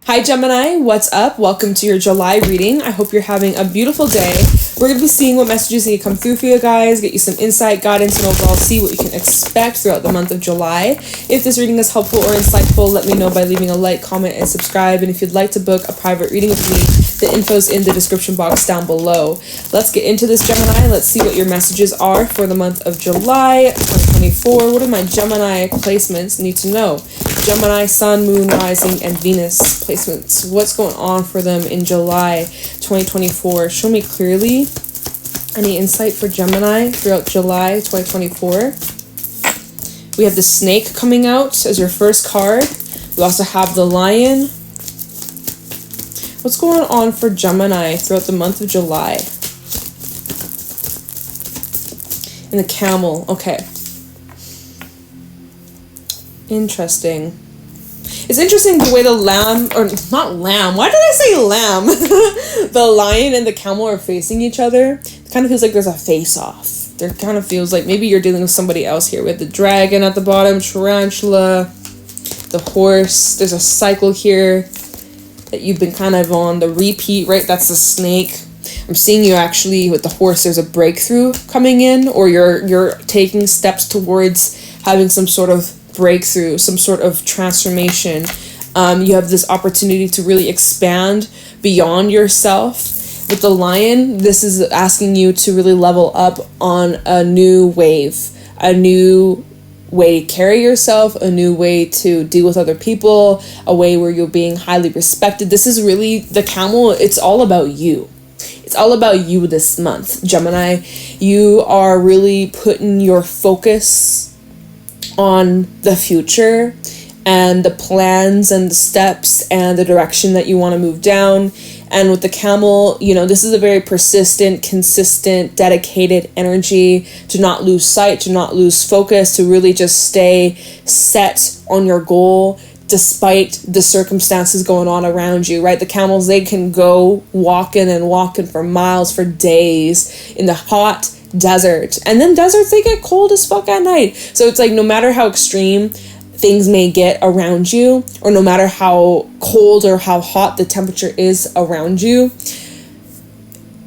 Hi Gemini, what's up? Welcome to your July reading. I hope you're having a beautiful day. We're going to be seeing what messages need to come through for you guys, get you some insight, guidance, and overall see what you can expect throughout the month of July. If this reading is helpful or insightful, let me know by leaving a like, comment, and subscribe. And if you'd like to book a private reading with me, the info's in the description box down below. Let's get into this, Gemini. Let's see what your messages are for the month of July 2024. What do my Gemini placements need to know? Gemini, Sun, Moon, Rising, and Venus placements. What's going on for them in July 2024? Show me clearly. Any insight for Gemini throughout July 2024? We have the Snake coming out as your first card. We also have the Lion. What's going on for Gemini throughout the month of July? And the Camel. Okay. Interesting. It's interesting the way the lamb, or not lamb, why did I say lamb? The lion and the camel are facing each other. It kind of feels like there's a face-off. There kind of feels like maybe you're dealing with somebody else here. We have the dragon at the bottom, tarantula, the horse. There's a cycle here that you've been kind of on the repeat, right? That's the snake. I'm seeing you actually with the horse, there's a breakthrough coming in, or you're taking steps towards having some sort of breakthrough, some sort of transformation. You have this opportunity to really expand beyond yourself. With the lion, this is asking you to really level up on a new wave, a new way to carry yourself, a new way to deal with other people, a way where you're being highly respected. This is really the camel. It's all about you. It's all about you this month, Gemini. You are really putting your focus on the future and the plans and the steps and the direction that you want to move down. And with the camel, you know, this is a very persistent, consistent, dedicated energy to not lose sight, to not lose focus, to really just stay set on your goal despite the circumstances going on around you, right? The camels, they can go walking for miles, for days in the hot desert, and then deserts, they get cold as fuck at night. So it's like no matter how extreme things may get around you, or no matter how cold or how hot the temperature is around you,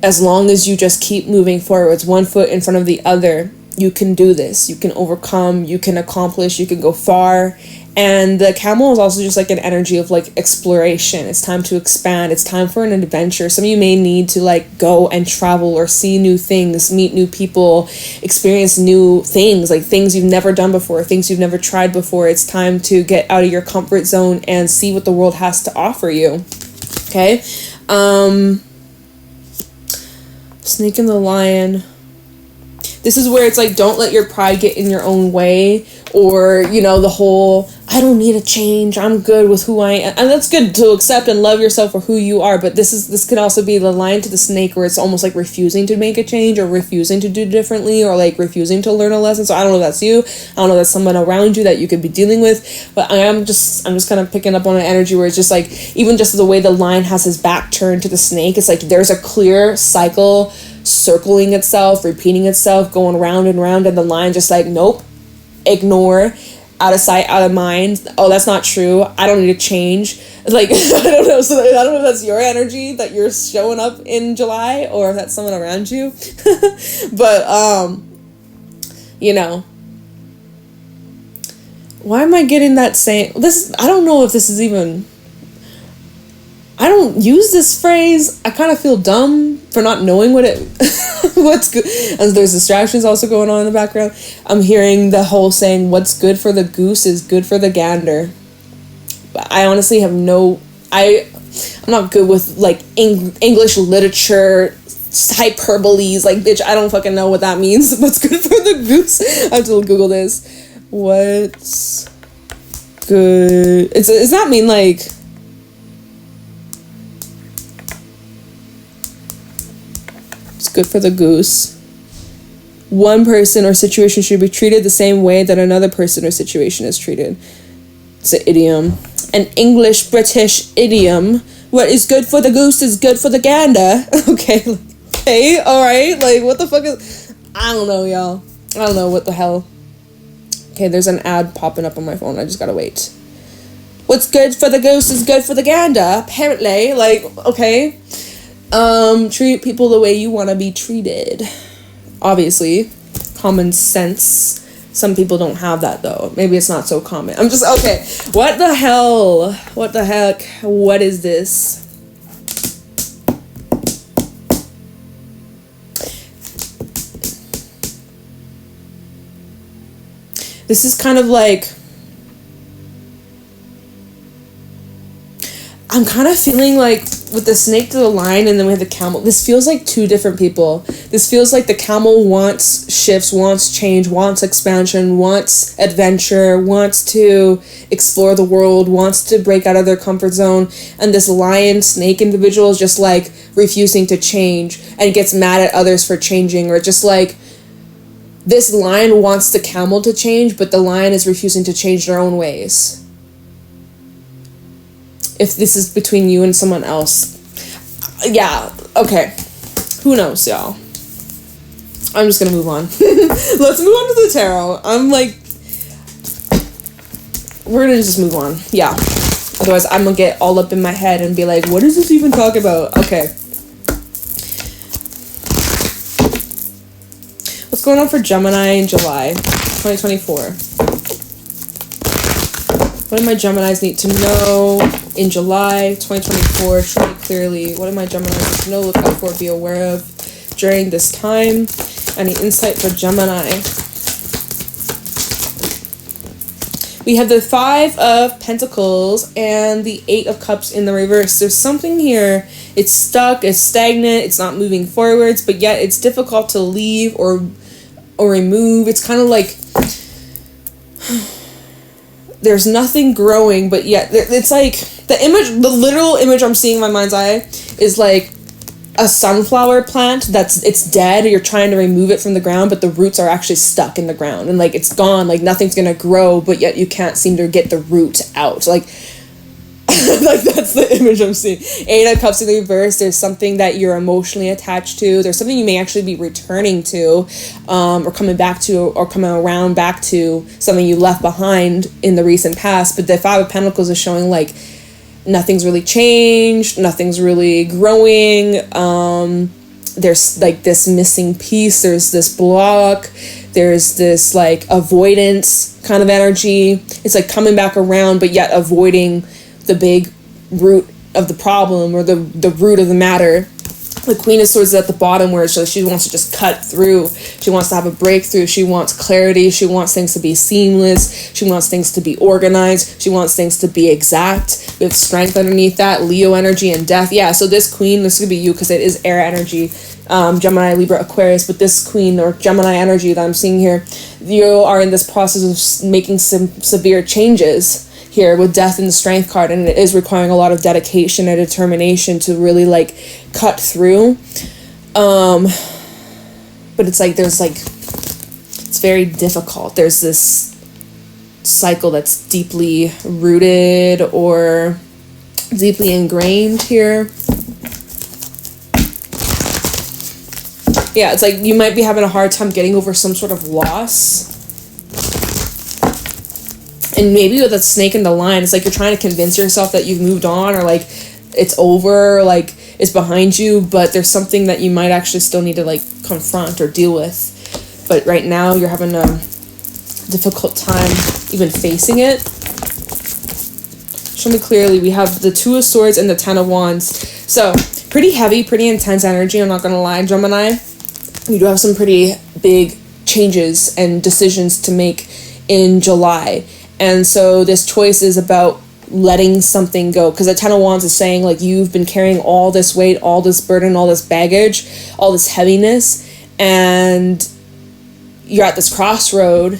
as long as you just keep moving forwards, one foot in front of the other, you can do this. You can overcome, you can accomplish, you can go far. And the camel is also just like an energy of like exploration. It's time to expand. It's time for an adventure. Some of you may need to like go and travel or see new things, meet new people, experience new things, like things you've never done before, things you've never tried before. It's time to get out of your comfort zone and see what the world has to offer you. Okay. Snake and the lion. This is where it's like, don't let your pride get in your own way, or, you know, the whole, I don't need a change, I'm good with who I am. And that's good to accept and love yourself for who you are, but this can also be the lion to the snake, where it's almost like refusing to make a change, or refusing to do differently, or like refusing to learn a lesson. So I don't know if that's you, I don't know if that's someone around you that you could be dealing with, but I'm just kind of picking up on an energy where it's just like, even just the way the lion has his back turned to the snake, it's like there's a clear cycle circling itself, repeating itself, going round and round, and the lion just like, nope, ignore, out of sight, out of mind. Oh, that's not true. I don't need to change. Like, I don't know. So I don't know if that's your energy that you're showing up in July, or if that's someone around you. But, you know, why am I getting that same, this, I don't know if this is even, I don't use this phrase. I kind of feel dumb for not knowing what it, what's good. And there's distractions also going on in the background. I'm hearing the whole saying, what's good for the goose is good for the gander. But I honestly have I'm not good with like English literature, hyperboles. Like, bitch, I don't fucking know what that means. What's good for the goose? I have to Google this. What's good? Does that mean like, it's good for the goose? One person or situation should be treated the same way that another person or situation is treated. It's an idiom. An English British idiom. What is good for the goose is good for the gander. Okay, alright. Like, what the fuck is... I don't know, y'all. I don't know what the hell. Okay, there's an ad popping up on my phone. I just gotta wait. What's good for the goose is good for the gander, apparently. Like, okay. Treat people the way you want to be treated. Obviously. Common sense. Some people don't have that, though. Maybe it's not so common. I'm just, okay. What the hell? What the heck? What is this? This is kind of like, I'm kind of feeling like with the snake to the lion and then we have the camel, this feels like two different people. This feels like the camel wants shifts, wants change, wants expansion, wants adventure, wants to explore the world, wants to break out of their comfort zone. And this lion snake individual is just like refusing to change and gets mad at others for changing, or just like, this lion wants the camel to change, but the lion is refusing to change their own ways. If this is between you and someone else. Yeah, okay. Who knows, y'all? I'm just gonna move on. Let's move on to the tarot. I'm like, we're gonna just move on. Yeah. Otherwise, I'm gonna get all up in my head and be like, what does this even talk about? Okay. What's going on for Gemini in July 2024? What do my Geminis need to know in July 2024? Show me clearly. What do my Geminis need to know, look out for, be aware of during this time? Any insight for Gemini? We have the 5 of Pentacles and the 8 of Cups in the reverse. There's something here. It's stuck, it's stagnant, it's not moving forwards, but yet it's difficult to leave or remove. It's kind of like there's nothing growing, but yet it's like the literal image I'm seeing in my mind's eye is like a sunflower plant it's dead. You're trying to remove it from the ground, but the roots are actually stuck in the ground and like it's gone, like nothing's gonna grow, but yet you can't seem to get the root out. Like like that's the image I'm seeing. 8 of Cups in the reverse. There's something that you're emotionally attached to. There's something you may actually be returning to, or coming back to, or coming around back to something you left behind in the recent past. But the 5 of Pentacles is showing like nothing's really changed, nothing's really growing. There's like this missing piece. There's this block. There's this like avoidance kind of energy. It's like coming back around, but yet avoiding the big root of the problem, or the root of the matter. The Queen of Swords is at the bottom, where she wants to just cut through. She wants to have a breakthrough. She wants clarity. She wants things to be seamless. She wants things to be organized. She wants things to be exact. We have Strength underneath that, Leo energy, and Death. Yeah, so this Queen, this could be you because it is air energy. Gemini, Libra, Aquarius, but this Queen or Gemini energy that I'm seeing here, you are in this process of making some severe changes here with Death in the Strength card, and it is requiring a lot of dedication and determination to really like cut through. But it's like there's like, it's very difficult. There's this cycle that's deeply rooted or deeply ingrained here. Yeah, it's like you might be having a hard time getting over some sort of loss. And maybe with a snake in the line, it's like you're trying to convince yourself that you've moved on, or like it's over, or like it's behind you, but there's something that you might actually still need to like confront or deal with. But right now you're having a difficult time even facing it. Show me clearly. We have the 2 of Swords and the 10 of Wands. So pretty heavy, pretty intense energy. I'm not going to lie, Gemini. You do have some pretty big changes and decisions to make in July. And so this choice is about letting something go, because the 10 of Wands is saying like you've been carrying all this weight, all this burden, all this baggage, all this heaviness, and you're at this crossroad.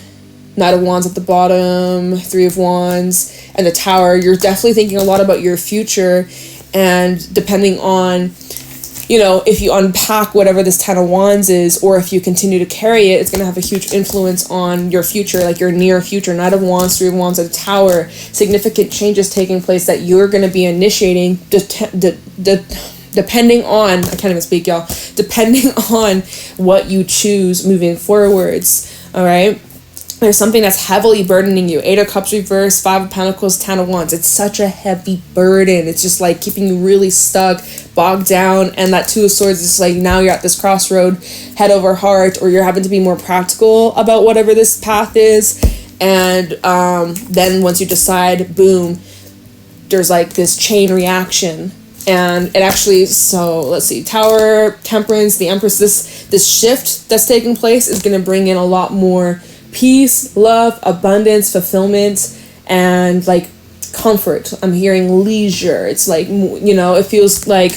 Knight of Wands at the bottom, 3 of Wands, and the Tower. You're definitely thinking a lot about your future, and depending on, you know, if you unpack whatever this 10 of Wands is, or if you continue to carry it, it's going to have a huge influence on your future, like your near future. Knight of Wands, 3 of Wands, and Tower. Significant changes taking place that you're going to be initiating, depending on, I can't even speak, y'all, depending on what you choose moving forwards, all right? There's something that's heavily burdening you. 8 of Cups reversed, 5 of Pentacles, 10 of Wands. It's such a heavy burden. It's just like keeping you really stuck, bogged down. And that 2 of Swords is like now you're at this crossroad, head over heart, or you're having to be more practical about whatever this path is. And then once you decide, boom, there's like this chain reaction. And it actually, so let's see, Tower, Temperance, the Empress, this shift that's taking place is going to bring in a lot more peace, love, abundance, fulfillment, and like comfort. I'm hearing leisure. It's like, you know, it feels like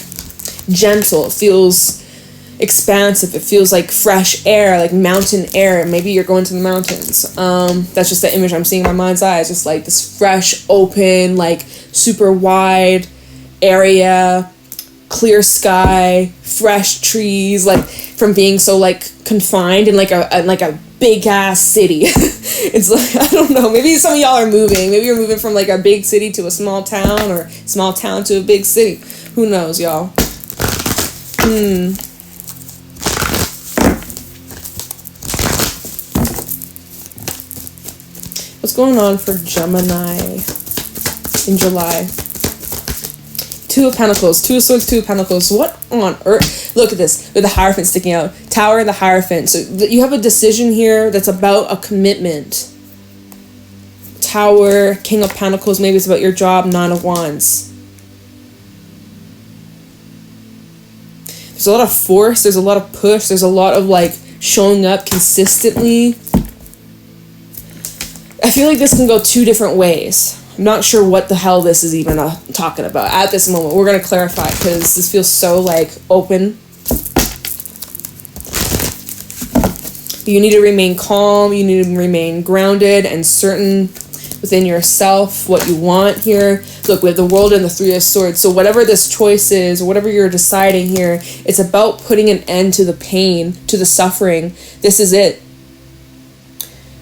gentle. It feels expansive. It feels like fresh air, like mountain air. Maybe you're going to the mountains. That's just the image I'm seeing in my mind's eye. It's just like this fresh, open, like super wide area, clear sky, fresh trees, like from being so like confined in like a big ass city. It's like, I don't know, maybe some of y'all are moving. Maybe you're moving from like a big city to a small town, or small town to a big city. Who knows, y'all? What's going on for Gemini in July? 2 of Pentacles, 2 of Swords, 2 of Pentacles. What on earth? Look at this, with the Hierophant sticking out. Tower and the Hierophant. So you have a decision here that's about a commitment. Tower, King of Pentacles, maybe it's about your job, 9 of Wands. There's a lot of force, there's a lot of push, there's a lot of like showing up consistently. I feel like this can go 2 different ways. I'm not sure what the hell this is even talking about at this moment. We're going to clarify because this feels so like open. You need to remain calm. You need to remain grounded and certain within yourself, what you want here. Look, we have the World and the 3 of Swords. So whatever this choice is, or whatever you're deciding here, it's about putting an end to the pain, to the suffering. This is it.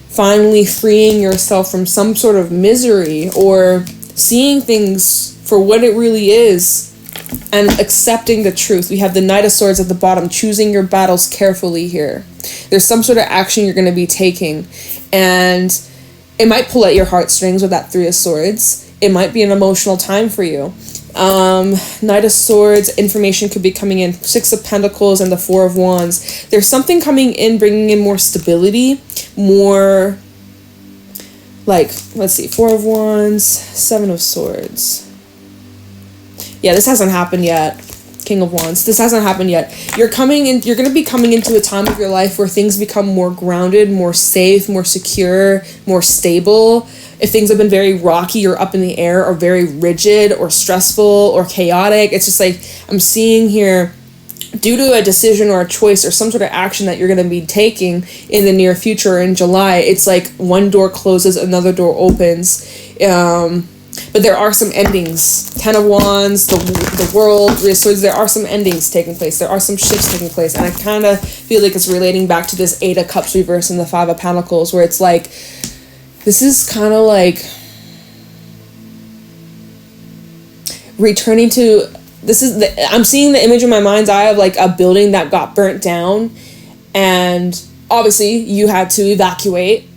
Finally freeing yourself from some sort of misery, or seeing things for what it really is and accepting the truth. We have the Knight of Swords at the bottom, choosing your battles carefully here. There's some sort of action you're going to be taking, and it might pull at your heartstrings with that 3 of Swords. It might be an emotional time for you. Knight of Swords, information could be coming in. 6 of Pentacles and the 4 of Wands. There's something coming in, bringing in more stability, more, like, let's see, 4 of Wands, 7 of Swords. Yeah, this hasn't happened yet. King of Wands. This hasn't happened yet. You're going to be coming into a time of your life where things become more grounded, more safe, more secure, more stable. If things have been very rocky or up in the air or very rigid or stressful or chaotic, it's just like I'm seeing here, due to a decision or a choice or some sort of action that you're going to be taking in the near future in July, it's like one door closes, another door opens. But there are some endings. 10 of Wands, the World, 3 of Swords, there are some endings taking place. There are some shifts taking place. And I kind of feel like it's relating back to this 8 of Cups reverse and the 5 of Pentacles, where it's like, this is kind of like returning to, I'm seeing the image in my mind's eye of like a building that got burnt down, and obviously you had to evacuate,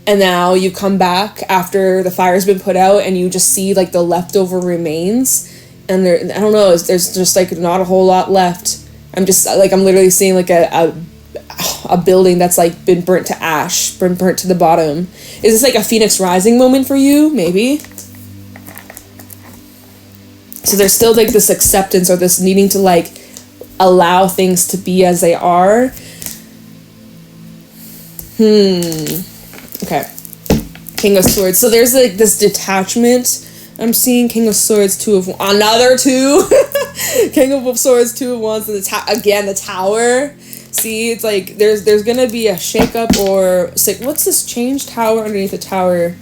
and now you come back after the fire's been put out and you just see like the leftover remains, and there, I don't know, there's just like not a whole lot left. I'm literally seeing like a building that's like been burnt to ash, burnt to the bottom. Is this like a Phoenix Rising moment for you? Maybe. So there's still like this acceptance or this needing to like allow things to be as they are. Okay. King of Swords. So there's like this detachment. I'm seeing King of Swords, another 2. King of Swords, 2 of Wands, and the Tower. See, it's like there's gonna be a shakeup, or what's this change? Tower underneath the Tower.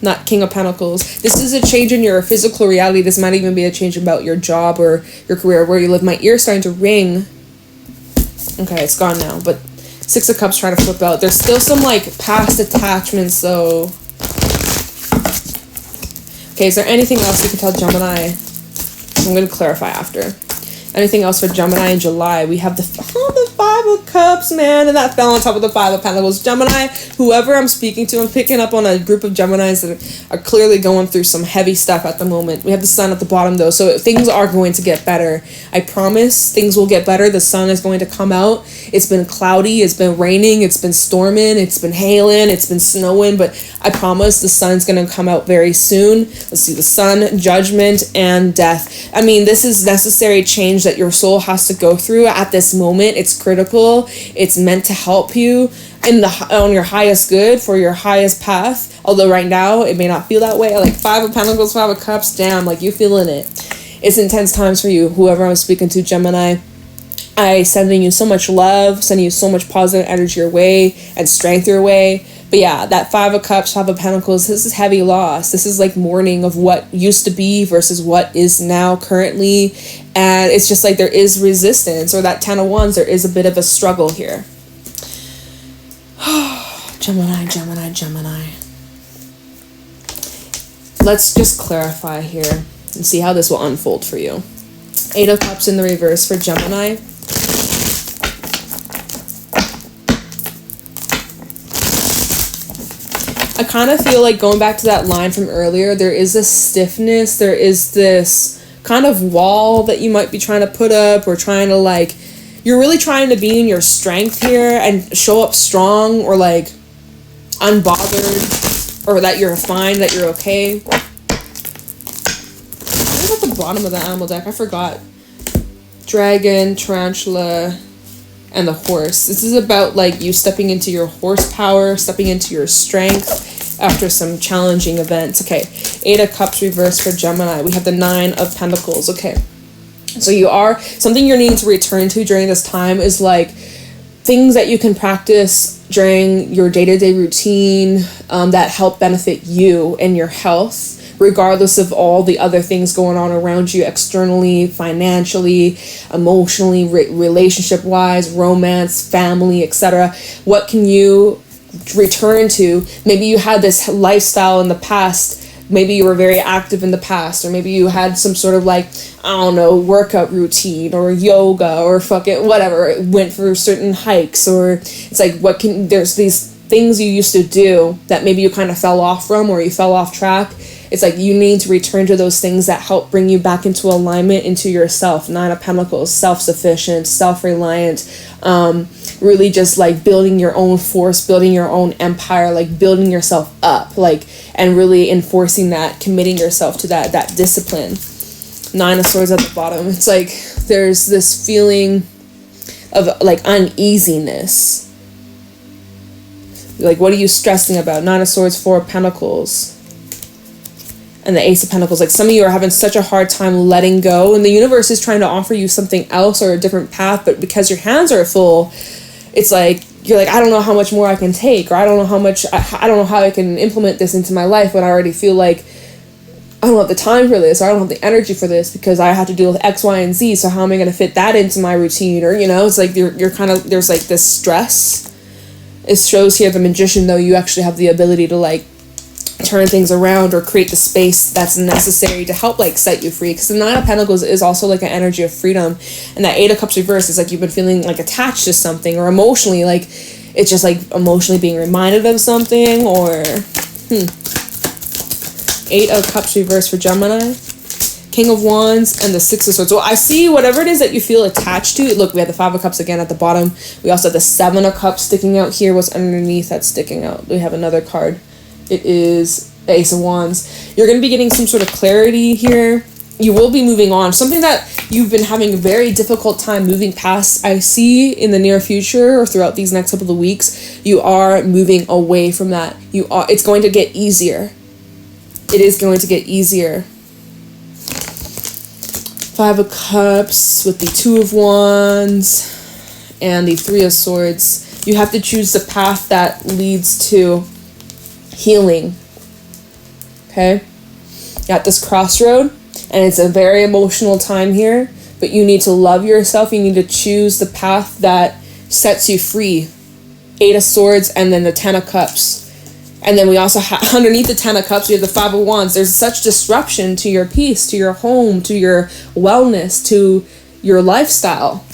Not King of Pentacles. This is a change in your physical reality. This might even be a change about your job or your career, where you live. My ear's starting to ring. Okay, it's gone now. But 6 of Cups trying to flip out. There's still some like past attachments though. Okay, is there anything else you can tell Gemini? I'm going to clarify after. Anything else for Gemini in July? We have the Five of Cups, man, and that fell on top of the Five of Pentacles. Gemini, whoever I'm speaking to, I'm picking up on a group of Geminis that are clearly going through some heavy stuff at the moment. We have the sun at the bottom, though, so things are going to get better. I promise things will get better. The sun is going to come out. It's been cloudy, it's been raining, it's been storming, it's been hailing, it's been snowing, but I promise the sun's going to come out very soon. Let's see, the sun, judgment, and death. I mean, this is necessary change that your soul has to go through at this moment. It's critical. It's meant to help you on your highest good, for your highest path. Although right now it may not feel that way. Like Five of Pentacles, Five of Cups, damn, like you feeling it. It's intense times for you, whoever I'm speaking to, Gemini. I sending you so much love, sending you so much positive energy your way and strength your way. But yeah, that Five of Cups, Five of Pentacles, this is heavy loss. This is like mourning of what used to be versus what is now currently. And it's just like there is resistance, or that Ten of Wands, there is a bit of a struggle here. Gemini, Gemini, Gemini. Let's just clarify here and see how this will unfold for you. Eight of Cups in the reverse for Gemini. I kind of feel like, going back to that line from earlier, there is this stiffness, there is this kind of wall that you might be trying to put up, or trying to like, you're really trying to be in your strength here and show up strong, or like unbothered, or that you're fine, that you're okay. What was at the bottom of the animal deck? I forgot. Dragon, tarantula, and the horse. This is about like you stepping into your horsepower, stepping into your strength after some challenging events. Okay, Eight of Cups reverse for Gemini. We have the Nine of Pentacles. Okay, so something you're needing to return to during this time is like things that you can practice during your day-to-day routine that help benefit you and your health, regardless of all the other things going on around you externally, financially, emotionally, relationship-wise, romance, family, etc. What can you return to? Maybe you had this lifestyle in the past. Maybe you were very active in the past, or maybe you had some sort of like, I don't know, workout routine or yoga or fucking whatever, went for certain hikes, or it's like, there's these things you used to do that maybe you kind of fell off from, or you fell off track. It's like you need to return to those things that help bring you back into alignment, into yourself. Nine of Pentacles, self-sufficient, self-reliant, really just like building your own force, building your own empire, like building yourself up, like, and really enforcing that, committing yourself to that discipline. Nine of Swords at the bottom. It's like there's this feeling of like uneasiness. Like, what are you stressing about? Nine of Swords, Four of Pentacles, and the Ace of Pentacles. Like, some of you are having such a hard time letting go, and the universe is trying to offer you something else or a different path, but because your hands are full, it's like you're like, I don't know how much more I can take, or I don't know how much, I don't know how I can implement this into my life when I already feel like I don't have the time for this, or I don't have the energy for this because I have to deal with X, Y, and Z, so how am I going to fit that into my routine? Or, you know, it's like you're kind of, there's like this stress. It shows here the Magician, though, you actually have the ability to like turn things around or create the space that's necessary to help like set you free, because the Nine of Pentacles is also like an energy of freedom, and that Eight of Cups reverse is like you've been feeling like attached to something, or emotionally like it's just like emotionally being reminded of something, or Eight of Cups reverse for Gemini, King of Wands, and the Six of Swords. So I see whatever it is that you feel attached to. Look, we have the Five of Cups again at the bottom. We also have the Seven of Cups sticking out here. What's underneath that's sticking out? We have another card. It is the Ace of Wands. You're going to be getting some sort of clarity here. You will be moving on. Something that you've been having a very difficult time moving past, I see in the near future or throughout these next couple of weeks, you are moving away from that. It's going to get easier. It is going to get easier. Five of Cups with the Two of Wands and the Three of Swords. You have to choose the path that leads to healing. Okay? You're at this crossroad, and it's a very emotional time here, but you need to love yourself. You need to choose the path that sets you free. Eight of Swords, and then the Ten of Cups. And then we also have, underneath the Ten of Cups, we have the Five of Wands. There's such disruption to your peace, to your home, to your wellness, to your lifestyle.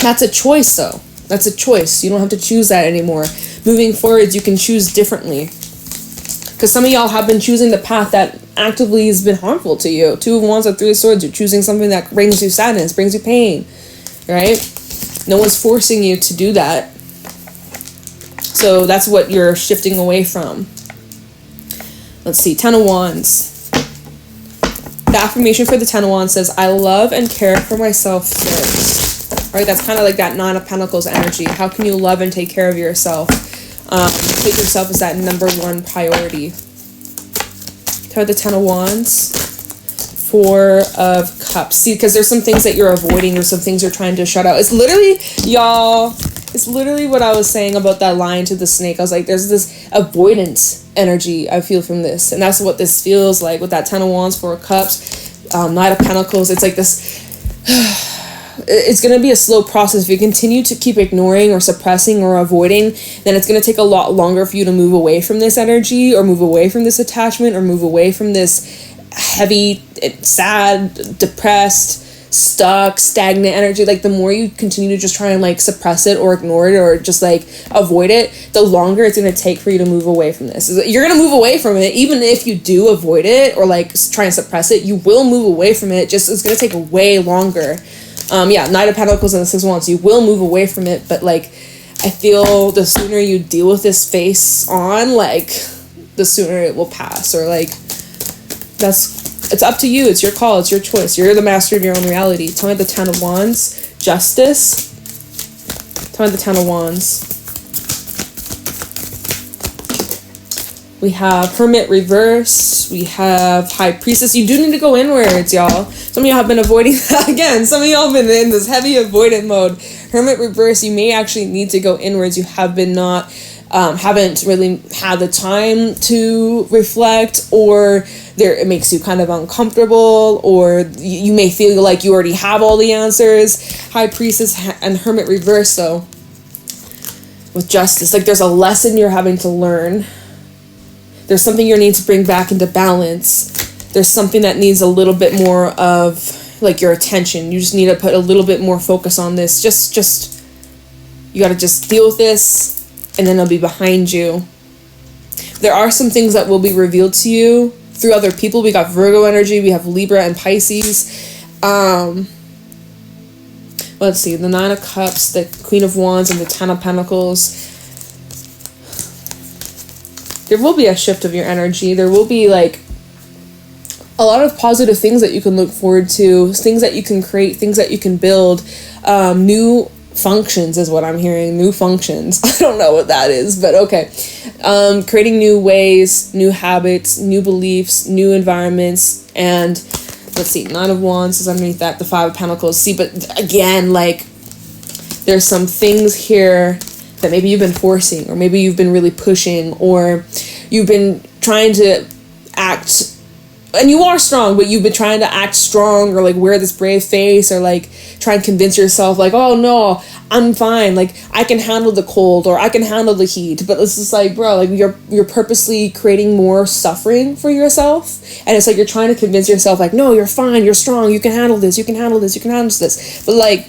That's a choice, though. That's a choice. You don't have to choose that anymore. Moving forwards, you can choose differently. Because some of y'all have been choosing the path that actively has been harmful to you. Two of Wands and Three of Swords. You're choosing something that brings you sadness, brings you pain, right? No one's forcing you to do that. So that's what you're shifting away from. Let's see, Ten of Wands. The affirmation for the Ten of Wands says, I love and care for myself first. All right, that's kind of like that Nine of Pentacles energy. How can you love and take care of yourself? Take yourself as that #1 priority. Tell the Ten of Wands. Four of Cups. See, because there's some things that you're avoiding. There's some things you're trying to shut out. It's literally, y'all, it's literally what I was saying about that lion to the snake. I was like, there's this avoidance energy I feel from this. And that's what this feels like with that Ten of Wands, Four of Cups, Knight of Pentacles. It's like this... It's going to be a slow process. If you continue to keep ignoring or suppressing or avoiding, then it's going to take a lot longer for you to move away from this energy or move away from this attachment or move away from this heavy, sad, depressed, stuck, stagnant energy. Like, the more you continue to just try and like suppress it or ignore it or just like avoid it, the longer it's going to take for you to move away from this. You're going to move away from it. Even if you do avoid it or like try and suppress it, you will move away from it. Just it's going to take way longer. Knight of Pentacles and the Six of Wands, you will move away from it, but like, I feel the sooner you deal with this face on, like, the sooner it will pass, or like, it's up to you, it's your call, it's your choice, you're the master of your own reality. Tell me the Ten of Wands, Justice. Tell me the Ten of Wands. We have Hermit reverse. We have High Priestess. You do need to go inwards, y'all. Some of y'all have been avoiding that again. Some of y'all have been in this heavy avoidant mode. Hermit reverse, you may actually need to go inwards. You have been haven't really had the time to reflect, or it makes you kind of uncomfortable, or you may feel like you already have all the answers. High Priestess and Hermit reverse, though, with Justice. Like, there's a lesson you're having to learn. There's something you need to bring back into balance. There's something that needs a little bit more of like your attention. You just need to put a little bit more focus on this. Just you got to just deal with this, and then it'll be behind you. There are some things that will be revealed to you through other people. We got Virgo energy. We have Libra and Pisces. Let's see, the Nine of Cups, the Queen of Wands, and the Ten of Pentacles. There will be a shift of your energy. There will be like a lot of positive things that you can look forward to, things that you can create, things that you can build. New functions is what I'm hearing. New functions. I don't know what that is, but okay. Creating new ways, new habits, new beliefs, new environments. And let's see, Nine of Wands is underneath that, the Five of Pentacles. See, but again, like, there's some things here that maybe you've been forcing, or maybe you've been really pushing, or you've been trying to act, and you are strong, but you've been trying to act strong, or like wear this brave face, or like try and convince yourself like, oh no, I'm fine, like I can handle the cold, or I can handle the heat. But it's just like, bro, like you're purposely creating more suffering for yourself, and it's like you're trying to convince yourself like, no, you're fine, you're strong, you can handle this, you can handle this, you can handle this. But like,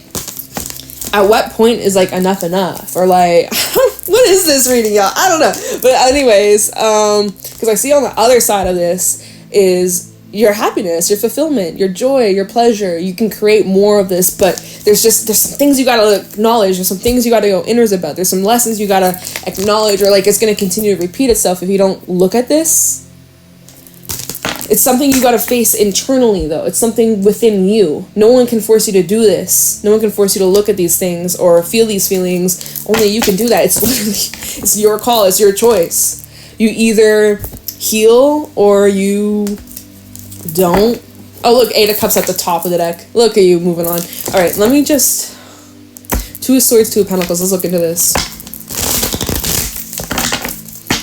at what point is like enough, or like, what is this reading, y'all? I don't know. But anyways, because I see on the other side of this is your happiness, your fulfillment, your joy, your pleasure. You can create more of this, but there's some things you gotta acknowledge. There's some things you gotta go inwards about. There's some lessons you gotta acknowledge, or like it's gonna continue to repeat itself if you don't look at this. It's something you gotta face internally, though. It's something within you. No one can force you to do this. No one can force you to look at these things or feel these feelings. Only you can do that. It's literally, it's your call. It's your choice. You either heal or you don't. Oh, look, Eight of Cups at the top of the deck. Look at you moving on. All right, let me just... Two of Swords, Two of Pentacles. Let's look into this.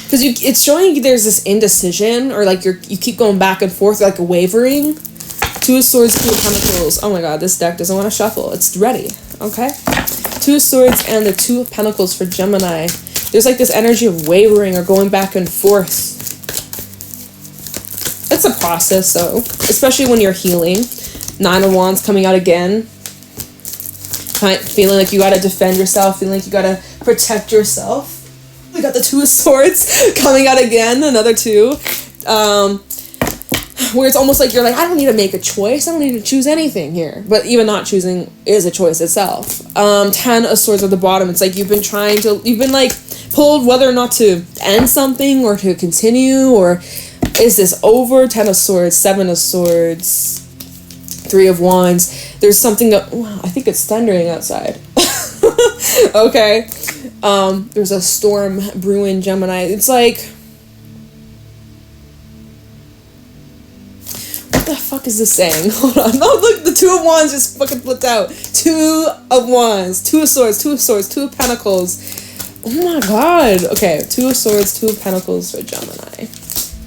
Because it's showing there's this indecision, or like you keep going back and forth, like wavering. Two of Swords, Two of Pentacles. Oh my god, this deck doesn't want to shuffle. It's ready. Okay. Two of Swords and the Two of Pentacles for Gemini. There's like this energy of wavering or going back and forth. It's a process, though, especially when you're healing. Nine of Wands coming out again. feeling like you gotta defend yourself, feeling like you gotta protect yourself. We got the Two of Swords coming out again, another two. Where it's almost like you're like, I don't need to make a choice. I don't need to choose anything here. But even not choosing is a choice itself. 10 of Swords at the bottom. It's like you've been like pulled whether or not to end something or to continue, or is this over? 10 of Swords, 7 of Swords, 3 of Wands. There's something that, wow, I think it's thundering outside. Okay. There's a storm brewing, Gemini. It's like, what the fuck is this saying? Hold on. No, look, the 2 of Wands just fucking flipped out. 2 of Wands, 2 of Swords, 2 of Swords, 2 of Pentacles. Oh my god. Okay, 2 of Swords, 2 of Pentacles for Gemini.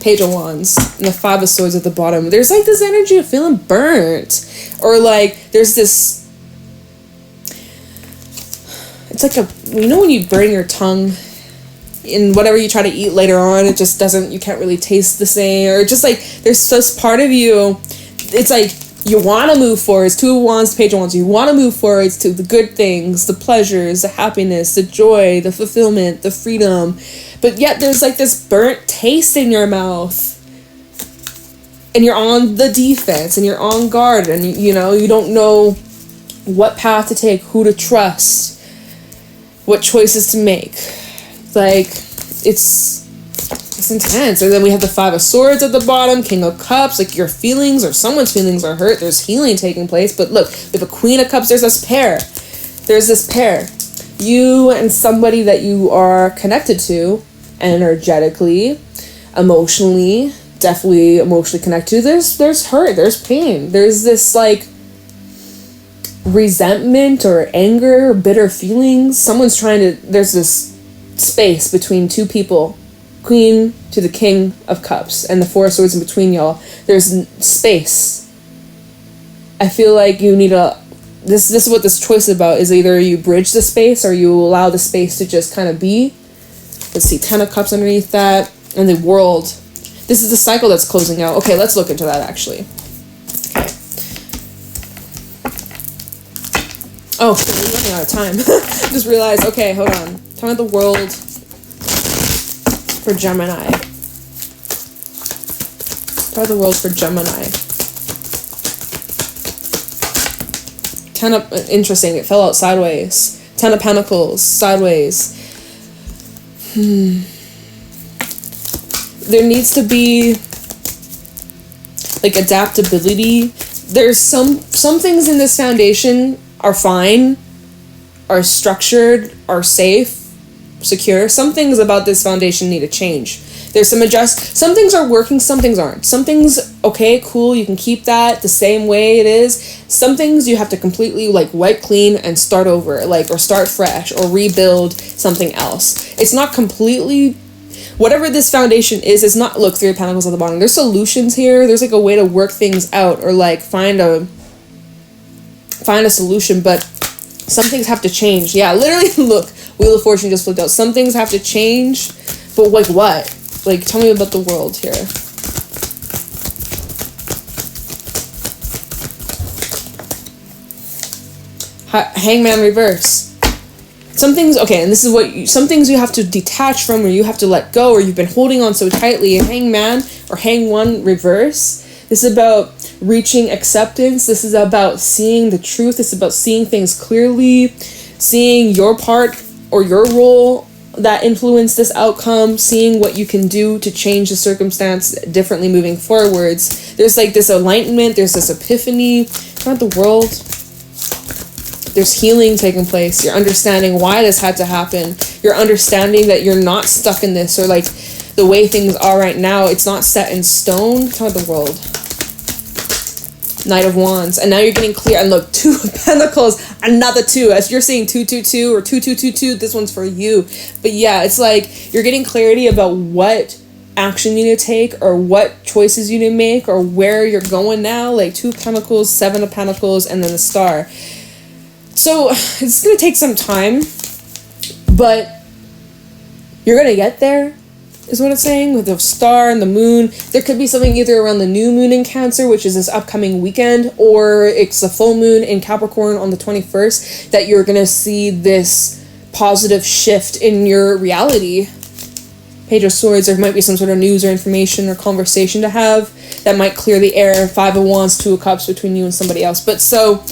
Page of Wands, and the 5 of Swords at the bottom. There's like this energy of feeling burnt. Or like, there's this, it's like when you burn your tongue in whatever you try to eat later on, it just doesn't, you can't really taste the same, or just like, there's this part of you, it's like, you want to move forwards, 2 of Wands, Page of Wands, you want to move forwards to the good things, the pleasures, the happiness, the joy, the fulfillment, the freedom, but yet there's like this burnt taste in your mouth, and you're on the defense, and you're on guard, and you know, you don't know what path to take, who to trust, what choices to make. Like, it's intense. And then we have the 5 of Swords at the bottom, King of Cups, like your feelings or someone's feelings are hurt. There's healing taking place. But look, with the Queen of Cups, there's this pair. You and somebody that you are connected to energetically, emotionally, definitely emotionally connected to. There's hurt, there's pain. There's this like resentment or anger or bitter feelings. There's this space between two people, Queen to the King of Cups, and the 4 of Swords in between y'all. There's space. I feel like you need this is what this choice is about, is either you bridge the space or you allow the space to just kind of be. Let's see, 10 of Cups underneath that, and the World. This is the cycle that's closing out. Okay, let's look into that actually. Oh, we're running out of time. Just realized, okay, hold on. Time of the World for Gemini. Time of the World for Gemini. 10 of, interesting, it fell out sideways. 10 of Pentacles, sideways. There needs to be like adaptability. There's some things in this foundation are fine, are structured, are safe, secure. Some things about this foundation need to change. There's some things are working, some things aren't. Some things, okay, cool, you can keep that the same way it is. Some things you have to completely like wipe clean and start over, like, or start fresh or rebuild something else. It's not completely, whatever this foundation is, it's not, look, 3 of Pentacles at the bottom. There's solutions here. There's like a way to work things out or like find a solution, but some things have to change. Yeah, literally, look, Wheel of Fortune just flipped out. Some things have to change, but like what? Like, tell me about the World here. Hangman reverse. Some things, okay, and this is what some things you have to detach from, or you have to let go, or you've been holding on so tightly. Hangman or Hang One reverse. This is about reaching acceptance. This is about seeing the truth. This is about seeing things clearly, seeing your part or your role that influenced this outcome, seeing what you can do to change the circumstance differently moving forwards. There's like this alignment, there's this epiphany. Not the World. There's healing taking place. You're understanding why this had to happen. You're understanding that you're not stuck in this, or like the way things are right now, it's not set in stone. Not the World. Knight of Wands, and now you're getting clear. And look, 2 of Pentacles, another 2. As you're seeing 222 or 2222, this one's for you. But yeah, it's like you're getting clarity about what action you need to take, or what choices you need to make, or where you're going now. Like 2 of Pentacles, 7 of Pentacles, and then the Star. So it's gonna take some time, but you're gonna get there. is what it's saying, with the star and the moon. There could be something either around the new moon in Cancer, which is this upcoming weekend, or it's a full moon in Capricorn on the 21st, that you're going to see this positive shift in your reality. Page of Swords, there might be some sort of news or information or conversation to have that might clear the air. 5 of Wands, 2 of Cups between you and somebody else. But so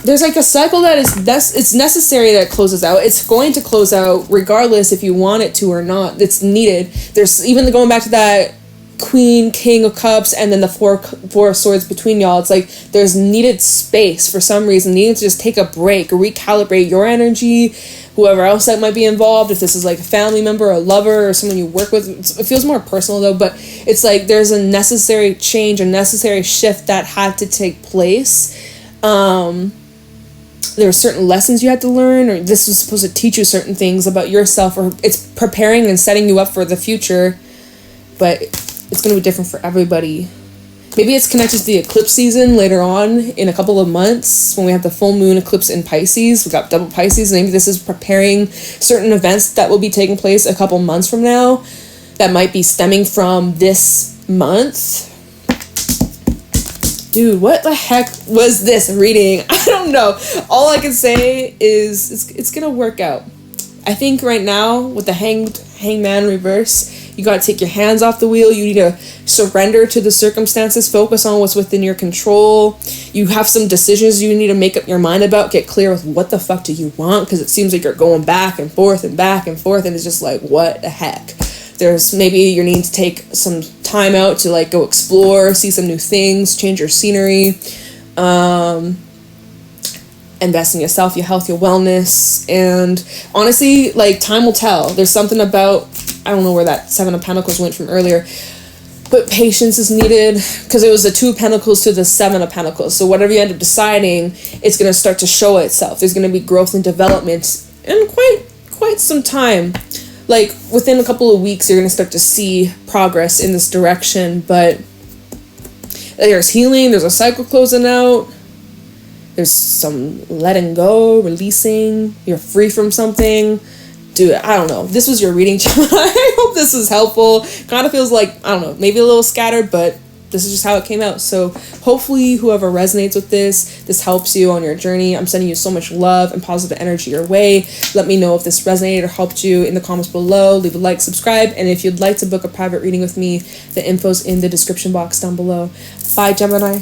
there's like a cycle that it's necessary that it closes out. It's going to close out regardless if you want it to or not. It's needed. There's even going back to that Queen, King of Cups, and then the four of Swords between y'all. It's like there's needed space for some reason, needing to just take a break or recalibrate your energy, whoever else that might be involved. If this is like a family member, a lover, or someone you work with, it feels more personal though, but it's like there's a necessary change, a necessary shift that had to take place. There were certain lessons you had to learn, or this was supposed to teach you certain things about yourself, or it's preparing and setting you up for the future, but it's going to be different for everybody. Maybe it's connected to the eclipse season later on in a couple of months when we have the full moon eclipse in Pisces. We got double Pisces. Maybe this is preparing certain events that will be taking place a couple months from now that might be stemming from this month. Dude, what the heck was this reading? I don't know. All I can say is it's gonna work out. I think right now with the hangman reverse, you gotta take your hands off the wheel. You need to surrender to the circumstances. Focus on what's within your control. You have some decisions you need to make up your mind about. Get clear with what the fuck do you want, because it seems like you're going back and forth and back and forth, and it's just like, what the heck? There's maybe you need to take some time out to like go explore, see some new things, change your scenery, invest in yourself, your health, your wellness, and honestly, like, time will tell. There's something about, I don't know where that 7 of Pentacles went from earlier, but patience is needed, because it was the 2 of Pentacles to the 7 of Pentacles. So whatever you end up deciding, it's going to start to show itself. There's going to be growth and development, and quite some time. Like, within a couple of weeks, you're going to start to see progress in this direction, but there's healing, there's a cycle closing out, there's some letting go, releasing, you're free from something. Dude, I don't know. This was your reading. I hope this is helpful. Kind of feels like, I don't know, maybe a little scattered, but this is just how it came out. So hopefully whoever resonates with this helps you on your journey. I'm sending you so much love and positive energy your way. Let me know if this resonated or helped you in the comments below. Leave a like, subscribe, and if you'd like to book a private reading with me, the info's in the description box down below. Bye, Gemini.